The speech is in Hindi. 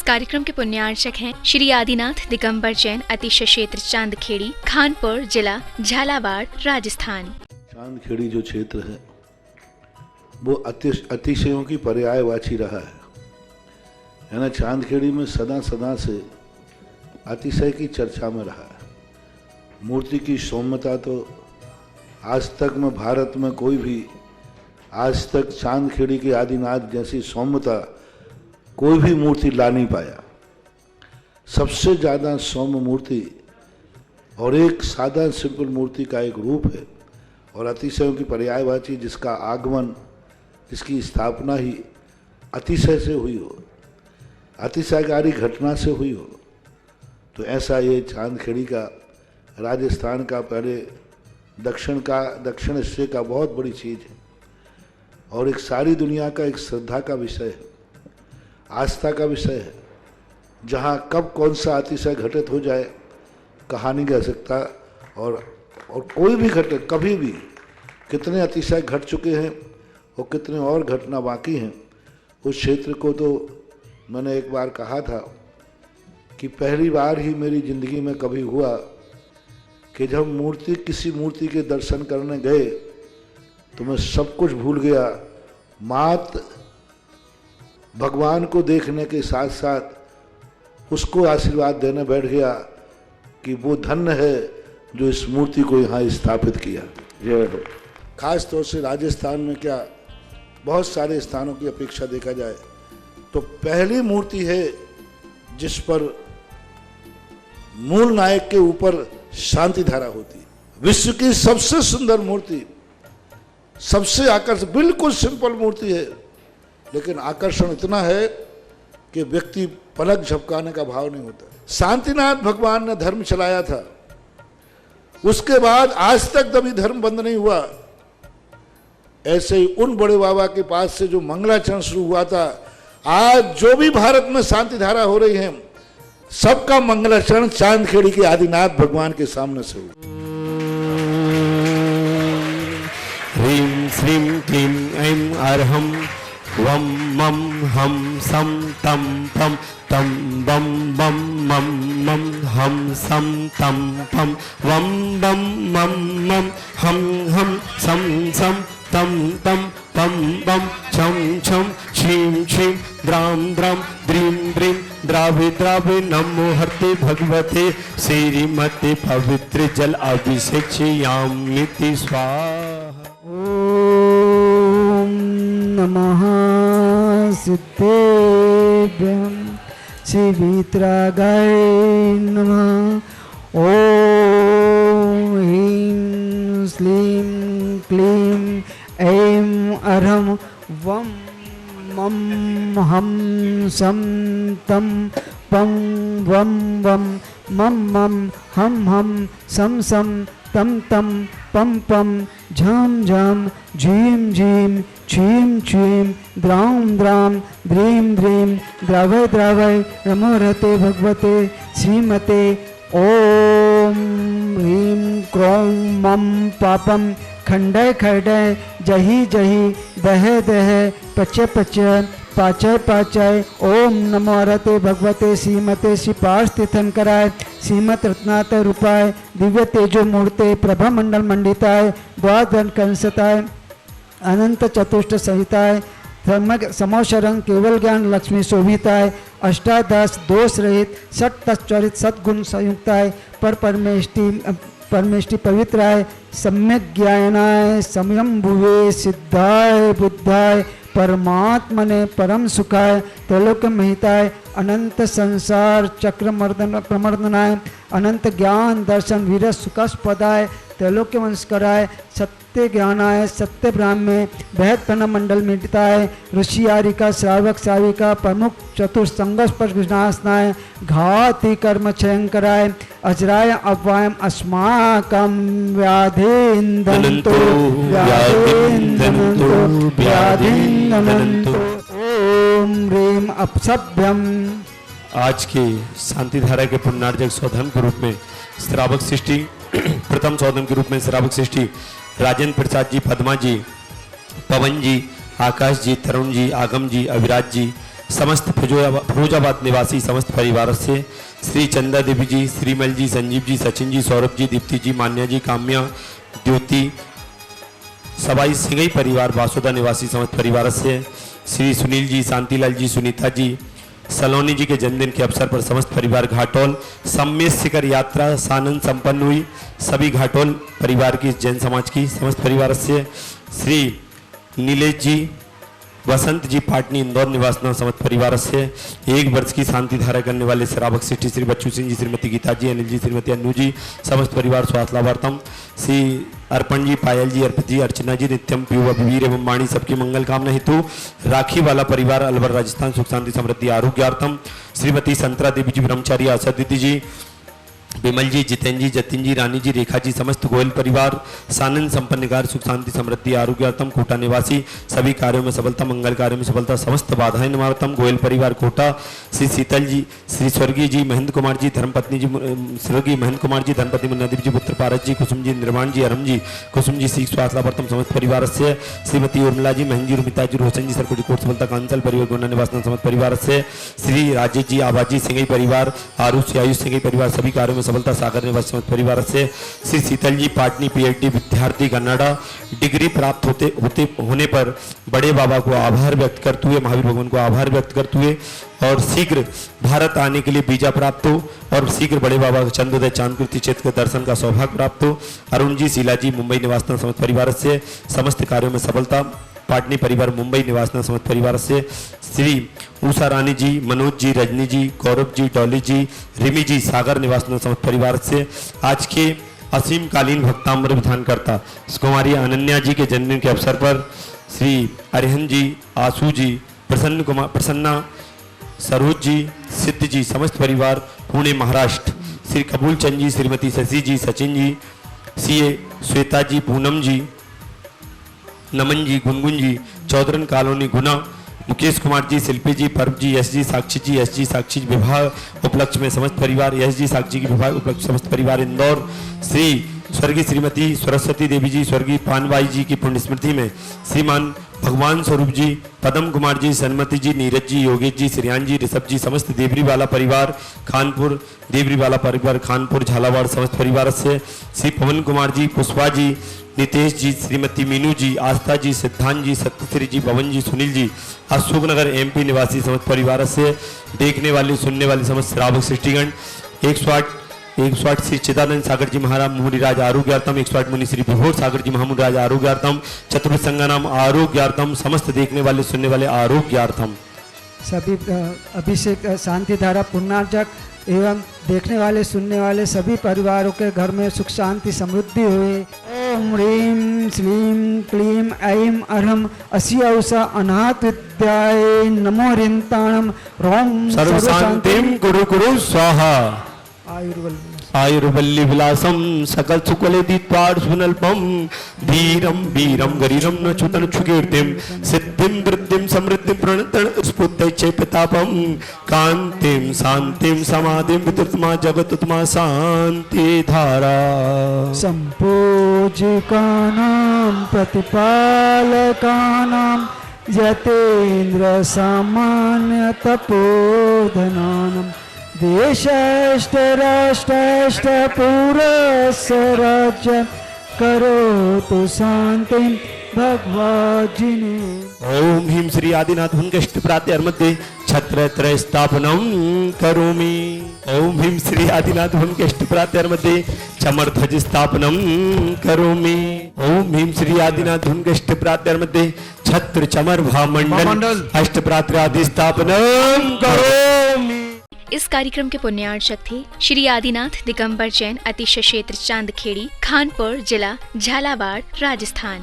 कार्यक्रम के पुण्यार्चक हैं श्री आदिनाथ दिगंबर जैन अतिशय क्षेत्र चांदखेड़ी, खानपुर जिला, झालावाड़, राजस्थान। चांदखेड़ी जो क्षेत्र है वो अतिशयों की पर्यायवाची रहा है ना। चांदखेड़ी में सदा से अतिशय की चर्चा में रहा है। मूर्ति की सौम्यता तो आज तक में भारत में कोई भी आज तक चांदखेड़ी के आदिनाथ जैसी सौम्यता कोई भी मूर्ति ला नहीं पाया। सबसे ज़्यादा सौम्य मूर्ति और एक सादा सिंपल मूर्ति का एक रूप है और अतिशयों की पर्यायवाची जिसका आगमन, जिसकी स्थापना ही अतिशय से हुई हो, अतिशयकारी घटना से हुई हो, तो ऐसा ये चांदखेड़ी का राजस्थान का पहले दक्षिण हिस्से का बहुत बड़ी चीज़ है और एक सारी दुनिया का एक श्रद्धा का विषय है, आस्था का विषय है। जहाँ कब कौन सा अतिशय घटित हो जाए कहा नहीं जा सकता और कोई भी घटना कभी भी कितने अतिशय घट चुके हैं और कितने और घटना बाकी हैं। उस क्षेत्र को तो मैंने एक बार कहा था कि पहली बार ही मेरी ज़िंदगी में कभी हुआ कि जब किसी मूर्ति के दर्शन करने गए तो मैं सब कुछ भूल गया। मात्र भगवान को देखने के साथ साथ उसको आशीर्वाद देने बैठ गया कि वो धन्य है जो इस मूर्ति को यहाँ स्थापित किया। जय हो। खास तौर से राजस्थान में क्या बहुत सारे स्थानों की अपेक्षा देखा जाए तो पहली मूर्ति है जिस पर मूल नायक के ऊपर शांति धारा होती है। विश्व की सबसे सुंदर मूर्ति, सबसे आकर्षक, बिल्कुल सिंपल मूर्ति है लेकिन आकर्षण इतना है कि व्यक्ति पलक झपकाने का भाव नहीं होता। शांतिनाथ भगवान ने धर्म चलाया था, उसके बाद आज तक कभी धर्म बंद नहीं हुआ। ऐसे ही उन बड़े बाबा के पास से जो मंगलाचरण शुरू हुआ था, आज जो भी भारत में शांति धारा हो रही है सबका मंगलाचरण चांदखेड़ी के आदिनाथ भगवान के सामने से हुआ। ह्रीं श्रीं क्लीं ऐं अर्हं वं मं हं सं तं पं तं बं बं मं मं हं सं तं पं वं बं मं मं हं हं सं सं तं तं पं बं छं छं छीं छीं द्रां द्रां द्रीं द्रीं द्रावि द्रावि नमो हर्ते भगवते श्रीमते पवित्र जल अभिषेचयामिति स्वाहा। ओम नमः सिद्धेभ्यं शिवित्रागाय नमः। ओम ह्रीं श्रीं क्लीं ऐं अर्हं वं मं हं सं तं पं वं वं मं मं हं हं सं सं तं तं पं पं झं झं झीं झीं छीं छीं द्रां द्रां द्रीं द्रीं द्रावय द्रावय नमो हरते भगवते श्रीमते। ओम ह्रीं क्रों मं पापं खंडय खंडय जहि जहि दह दह पचय पचय पाचय पाचय। ओम नमो हरते भगवते श्रीमते श्री पार्थिथंकराय श्रीमत रत्नात रूपाय दिव्य तेजो मूर्ते प्रभा मंडल मंडिताय द्वादन कंसताय अनंत चतुष्ट संहिताय समोशरंग केवल ज्ञान लक्ष्मी शोभिताय अष्टादश दोष रहित सट तत्चरित सद्गुण संयुक्ताय पर परमेष्टि पवित्राय सम्यक ज्ञानाय समयंभुवे सिद्धाय बुद्धाय परमात्मने परम सुखाय त्रैलोक्य महिताय अनंत संसार चक्र मर्दन प्रमर्दनाय अनंत ज्ञान दर्शन वीर सुखास्पदाय त्रैलोक्य वंशकराय सत्य ज्ञानाय सत्य ब्राह्मे बृहत्पन मंडल मिटाय ऋषि आरिका श्रावक श्राविका प्रमुख चतुर्संगस्पर्श विनाशनाय घाति कर्म क्षयंकराय अजराय अव्वायम अस्माकं व्याधिन्दन्तु व्याधिन्दन्तु। ओम ह्रीं अपसभ्यम। आज के शांति धारा के पुण्यार्जक सौधर्म के रूप में श्रावक सृष्टि प्रथम सौधर्म के रूप में श्रावक सृष्टि राजेंद्र प्रसाद जी, पद्मा जी, पवन जी, आकाश जी, तरुण जी, आगम जी, अविराज जी, समस्त फिरोजाबाद निवासी समस्त परिवार से श्री चंदा देवी जी, श्रीमल जी, संजीव जी, सचिन जी, सौरभ जी, दीप्ति जी, मान्या जी, काम्या, ज्योति, सवाई सिंगई परिवार वासुदा निवासी समस्त परिवार से श्री सुनील जी, शांतिलाल जी, सुनीता जी, सलोनी जी के जन्मदिन के अवसर पर समस्त परिवार घाटोल सम्मेद शिखर यात्रा सानंद संपन्न हुई। सभी घाटोल परिवार की, जैन समाज की समस्त परिवार से श्री नीलेश जी, वसंत जी, पाटनी इंदौर निवासना समस्त परिवार से 1 वर्ष की शांति धारा करने वाले श्रावक सिटी श्री बच्चू सिंह जी, श्रीमती गीता जी, अनिल जी, श्रीमती अन्नू जी, समस्त परिवार स्वास्थ्य लाभार्थम श्री अर्पण जी, पायल जी, अर्पित जी, अर्चना जी, नित्यम, पीयू, अभिवीर एवं वाणी सबकी मंगल कामना हेतु राखी वाला परिवार अलवर राजस्थान सुख शांति समृद्धि आरोग्यार्थम श्रीमती संतरा देवी जी, ब्रह्मचारी आशा दीदी जी, विमल जी, जितेंद्र जी, जतिन जी, रानी जी, रेखा जी, समस्त गोयल परिवार सानंद संपन्नकार सुख शांति समृद्धि आरोग्यार्थम कोटा निवासी सभी कार्यों में सफलता, मंगल कार्यों में सफलता, समस्त बाधाएं निवारतम गोयल परिवार कोटा श्री शीतल जी, श्री स्वर्गीय जी महेंद्र कुमार जी, धर्मपत्नी जी, स्वर्गीय महेंद्र कुमार जी, धर्मपत्नी मुन्नादीप जी, पुत्र पारस जी, कुसुम जी, निर्माण जी, अरम जी, कुसुम जी, श्री स्वास्थ्यवर्तम समस्त परिवार से श्रीमती उर्मिला जी, महन जी, रुमिता जी, रोशन जी, सरकुटी कोट सफलता कांचल परिवार गोना निवासन समस्त परिवार से श्री राजेश जी, आबाजी सिंगई परिवार, आरुष आयुष सिंगई परिवार सभी कार्यों में सफलता, सागर निवासी समस्त परिवार से श्री शीतल जी, पाटनी पीएचडी विद्यार्थी, कन्नाडा, डिग्री प्राप्त होने पर बड़े बाबा को आभार व्यक्त करते हुए, महावीर भगवान को आभार व्यक्त करते हुए और शीघ्र भारत आने के लिए वीजा प्राप्त हो और शीघ्र बड़े बाबा चंद्रोदय चांदकृति क्षेत्र के दर्शन का सौभाग्य प्राप्त हो। अरुण जी, शीला जी, मुंबई निवासना समस्त परिवार से समस्त कार्यों में सफलता, पाटनी परिवार मुंबई निवासना समस्त परिवार से श्री उषा रानी जी, मनोज जी, रजनी जी, गौरव जी, डॉली जी, रिमी जी, सागर निवासना समस्त परिवार से आज के असीम कालीन भक्ताम्र विधानकर्ता कुमारी अनन्या जी के जन्मदिन के अवसर पर श्री अरिहन जी, आशु जी, प्रसन्ना, सरोज जी, सिद्ध जी, समस्त परिवार पुणे महाराष्ट्र श्री कबूल चंद जी, श्रीमती शशि जी, सचिन जी, सीए श्वेता जी, पूनम जी, नमन जी, गुनगुन जी, चौधरन कॉलोनी गुना, मुकेश कुमार जी, शिल्पी जी, पर्व जी, यश जी, साक्षी जी, यश जी, साक्षी जी विवाह उपलक्ष्य में समस्त परिवार, यश जी, साक्षी की विवाह उपलक्ष्य समस्त परिवार इंदौर, श्री स्वर्गीय श्रीमती सरस्वती देवी जी, स्वर्गीय पानबाई जी की पुण्य स्मृति में श्रीमान भगवान स्वरूप जी, पदम कुमार जी, सन्मति जी, नीरज जी, योगेश जी, श्रियान जी, ऋषभ जी, समस्त देवरी वाला परिवार खानपुर, देवरी वाला परिवार खानपुर, झालावाड़ समस्त परिवार से श्री पवन कुमार जी, पुष्पा जी, नितेश जी, श्रीमती मीनू जी, आस्था जी, सिद्धांत जी, सत्यश्री जी, पवन जी, सुनील जी, अशोकनगर एमपी निवासी समस्त परिवार से देखने वाली सुनने वाली समस्त श्रावक सृष्टिगण 108 श्री चिदानंद सागर जी महाराज मुनिराज आरोग्यार्थम, 108 मुनि श्री विभोर सागर जी महामुनिराज आरोग्यार्थम, चतुर्थ संगानाम आरोग्यार्थम, समस्त देखने वाले सुनने वाले आरोग्यार्थम। सभी अभिषेक शांति धारा पुण्यार्जक एवं देखने वाले सुनने वाले सभी परिवारों के घर में सुख शांति समृद्धि हुए। ओम ह्रीं श्रीं क्लीं ऐं अर्हं अस्यौषा अनाथ विद्याय नमो रिंताणं रोम सर्वशांतिं कुरु कुरु स्वाहा। आयुर्वल्ली विलासम सकल सुकलेदित्वार सुनल्पम धीरम वीरम गरीरम न चुतन छुकीर्तिम सिद्धिम वृद्धिम समृद्धिम प्रणतन स्फुत्तै चैपतापम कांतिम शांतिम समाधिम वितृतमा जगतुतमा शांति धारा संपूजिकानां प्रतिपालकानां यतेन्द्र सामान्य तपोधनानां देशश्च राष्ट्रश्च पुरस्य राज्य करोतु शांतिं भगवज्जिने। ओम ह्रीं श्री आदिनाथ हुनकष्ट प्रात्यर् मध्ये छत्रत्रय स्थापनं करोमि। ओम ह्रीं श्री आदिनाथ हुनकष्ट प्रात्यर् मध्ये चमरध्वज स्थापनं करोमि। ओम ह्रीं श्री आदिनाथ हुनकष्ट प्रात्यर् मध्ये छत्र चमर भामंडल अष्टप्रात्रादि स्थापनं करोमि। इस कार्यक्रम के पुण्यार्चक थे श्री आदिनाथ दिगंबर जैन, अतिशय क्षेत्र चांदखेड़ी, खानपुर जिला, झालावाड़, राजस्थान।